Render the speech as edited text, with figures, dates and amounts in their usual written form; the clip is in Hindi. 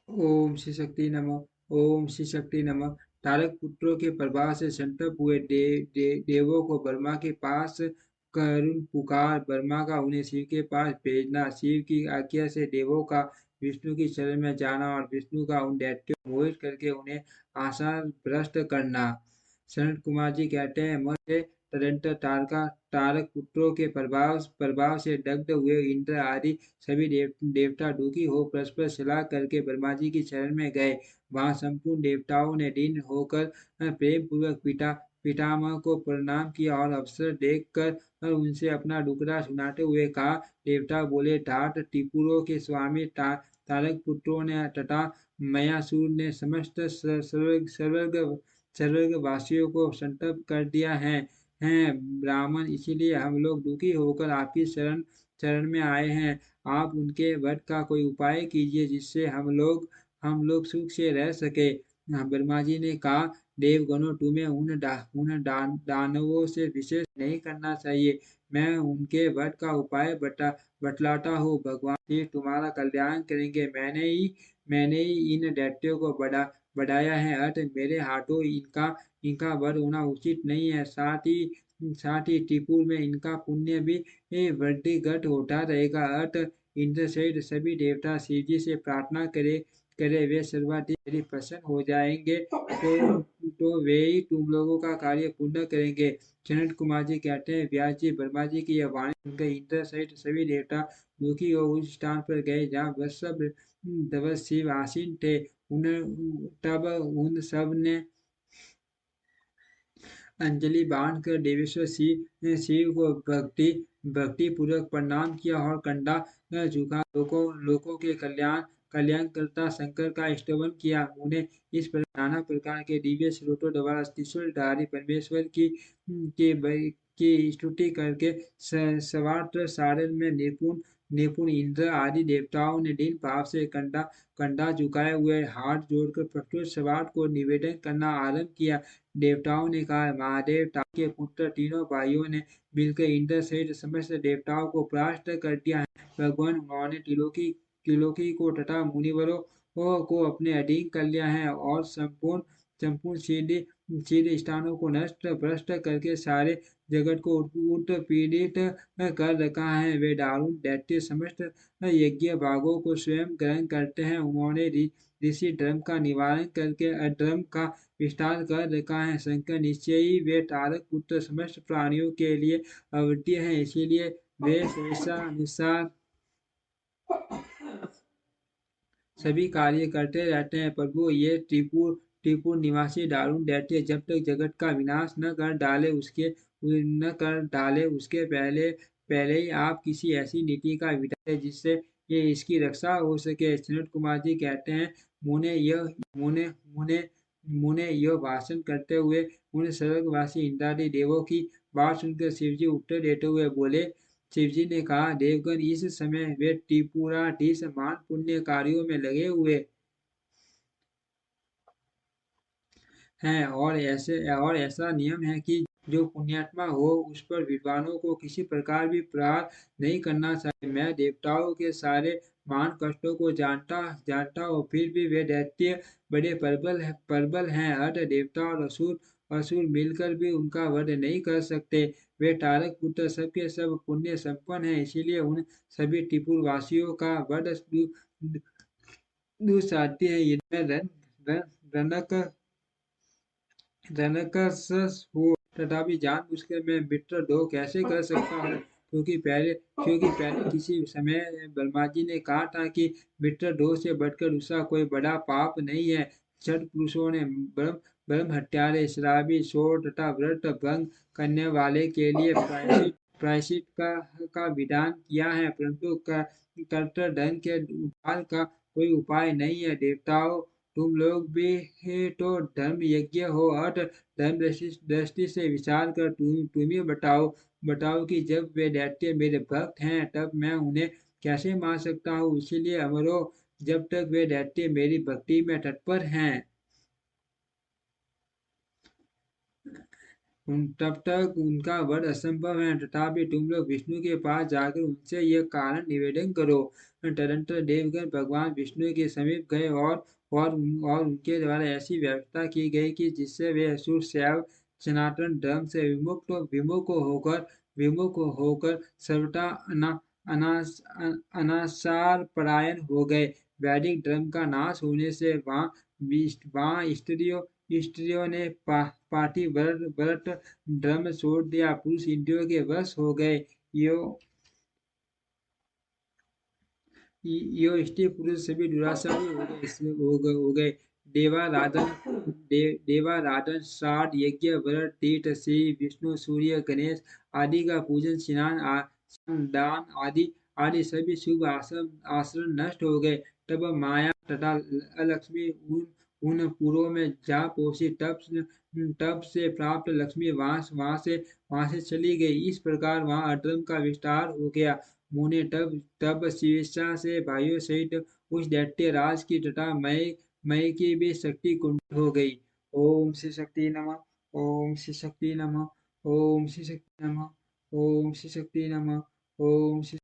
ओम श्री शक्ति नमः। ओम श्री शक्ति नमः। तारक पुत्रों के प्रभाव से संतप्त हुए देवों को ब्रह्मा के पास करुण पुकार। ब्रह्मा का उन्हें शिव के पास भेजना। शिव की आज्ञा से देवों का विष्णु की शरण में जाना और विष्णु का उन दैत्यों को मोहित करके उन्हें आसान भ्रष्ट करना। सनत कुमार जी कहते हैं, मन तदंतर तारक पुत्रों के प्रभाव प्रभाव से दग्ध हुए इंद्र आदि सभी देवता दुखी हो परस्पर सलाह करके ब्रह्मा जी की शरण में गए। वहां संपूर्ण देवताओं ने दीन होकर प्रेम पूर्वक पितामह को प्रणाम किया और अवसर देखकर उनसे अपना दुखड़ा सुनाते हुए कहा। देवता बोले, ठाट टिपुरों के स्वामी तारक पुत्रों ने तथा मयासुर ने समस्त स्वर्ग वासियों को संतप्त कर दिया है ब्राह्मण, इसीलिए हम लोग दुखी होकर आपकी शरण शरण में आए हैं। आप उनके वध का कोई उपाय कीजिए जिससे हम लोग सुख से रह सके। ब्रह्मा जी ने कहा, देवगणों, तुम्हें दानवों से विशेष नहीं करना चाहिए। मैं उनके वध का उपाय बतलाता हूँ। भगवान शिव तुम्हारा कल्याण करेंगे। मैंने ही इन दैत्यों को बढ़ाया है, अतः मेरे हाथों इनका इनका वध होना उचित नहीं है। साथ ही त्रिपुर में इनका पुण्य भी वृद्धिगत होता रहेगा। अतः इंद्र सहित सभी देवता शिव जी से प्रार्थना करे वे सर्वाधिक यदि प्रसन्न हो जाएंगे तो वे ही तुम लोगों का कार्य पूर्ण करेंगे। सनत कुमार जी कहते हैं, व्यास जी ब्रह्मा जी की यह वाणी सुनकर इंद्र सहित सभी देवता दुखी हो उस स्थान पर गए जहाँ वत्स शिव आसीन थे। तब उन सब ने अंजलि बांधकर देवेश्वर शिव को भक्ति पूर्वक प्रणाम किया और कंधा झुका लोगों के कल्याणकर्ता शंकर का स्तवन किया। उन्हें इस प्रकार नाना प्रकार के दिव्य स्रोतों द्वारा त्रिशूलधारी परमेश्वर की स्तुति करके सर्वत्र सारण में निपुण निपुण इंद्र आदि देवताओं ने दीन भाव से कंधा झुकाए हुए हाथ जोड़कर प्रस्तुत सवार को निवेदन करना आरंभ किया। देवताओं ने कहा, महादेव के पुत्र तीनों भाइयों ने मिलकर इंद्र सहित समस्त देवताओं को परास्त कर दिया है। भगवान, उन्होंने त्रिलोकी को तथा मुनिवरों को अपने अधीन कर लिया है और संपूर्ण संपूर्ण सीधे स्थानों को नष्ट भ्रष्ट करके सारे जगत को उत्पीड़ित कर रखा है। वे दारुण दैत्य समस्त यज्ञ भागों को स्वयं ग्रहण करते हैं। उन्होंने ऋषि धर्म का निवारण करके अधर्म का विस्तार कर रखा है। शंकर निश्चय ही वे तारक पुत्र समस्त प्राणियों के लिए अद्वितीय हैं, इसीलिए वे अनुसार सभी कार्य करते रहते हैं। प्रभु, ये त्रिपुर निवासी दारुण दैत्य जब तक जगत का विनाश न कर डाले उसके पहले पहले ही आप किसी ऐसी नीति का विधान है जिससे ये इसकी रक्षा हो सके। सनत कुमार जी कहते हैं, मुने यह मुने मुने मुने यह भाषण करते हुए उन स्वर्गवासी इंद्रादि देवों की बात सुनकर शिवजी उत्तर देते हुए बोले। शिवजी ने कहा, देवगण, इस समय वे त्रिपुराधीश महान पुण्य कार्यों में लगे हुए हैं और ऐसा नियम है कि जो पुण्यात्मा हो उस पर विद्वानों को किसी प्रकार भी प्रहार नहीं करना चाहिए। मैं देवताओं के सारे महान कष्टों को जानता जानता हूँ, फिर भी वे दैत्य बड़े प्रबल हैं। अतः देवता और असुर मिलकर भी उनका वध नहीं कर सकते। वे तारक पुत्र सबके सब पुण्य संपन्न हैं, इसीलिए उन सभी त्रिपुर वासियों का वध दुस्साध्य है। यदि मैं रन, रन, रनकस हो तथापि जानबूझकर मैं विप्रद्रोह कैसे कर सकता हूँ? क्योंकि पहले किसी समय ब्रह्मा जी ने कहा था कि विप्रद्रोह से बढ़कर दूसरा कोई बड़ा पाप नहीं है। छठ पुरुषों ने ब्रह्म हत्यारे, शराबी, शोर तथा व्रत भंग करने वाले के लिए प्रायश्चित का विधान किया है, परंतु कर्तर धन के उद्धार का कोई उपाय नहीं है। देवताओं, तुम लोग भी तो धर्म यज्ञ हो और धर्म दृष्टि से विचार कर तुम ही बताओ कि जब वे दैत्य मेरे भक्त हैं तब मैं उन्हें कैसे मार सकता हूँ। इसीलिए अमरो, जब तक वे दैत्य मेरी भक्ति में तत्पर हैं तब तक उनका वध असंभव है, तथापि तुम लोग विष्णु के पास जाकर उनसे यह कारण निवेदन करो। तदनंतर देवगण भगवान विष्णु के समीप गए और उनके द्वारा ऐसी व्यवस्था की गई कि जिससे वे असुर शैव सनातन धर्म से विमुख होकर सर्वथा अनाचार परायण हो गए। वैदिक धर्म का नाश होने से वहाँ स्त्रियों ने पातिव्रत धर्म छोड़ दिया, पुरुष इंद्रियों के वश हो गए। यो यो स्त्री पुरुष सभी दुराचारी हो गए। देवाराधन श्राद्ध यज्ञ व्रत तीर्थ श्री विष्णु सूर्य गणेश आदि का पूजन स्नान दान आदि सभी शुभ आचरण नष्ट हो गए। तब माया तथा अलक्ष्मी उन पुरों में जा पहुंची। तब से प्राप्त लक्ष्मी वहां से चली गई। इस प्रकार वहां अधर्म का विस्तार हो गया। मुने तब शिवेशा से भाइयों सहित उस दैत्य राज की तथा मय की भी शक्ति कुंठित हो गई। ओम श्री शक्ति नमः। ओम श्री शक्ति नमः। ओम श्री शक्ति नमः। ओम श्री शक्ति नमः। ओम श्री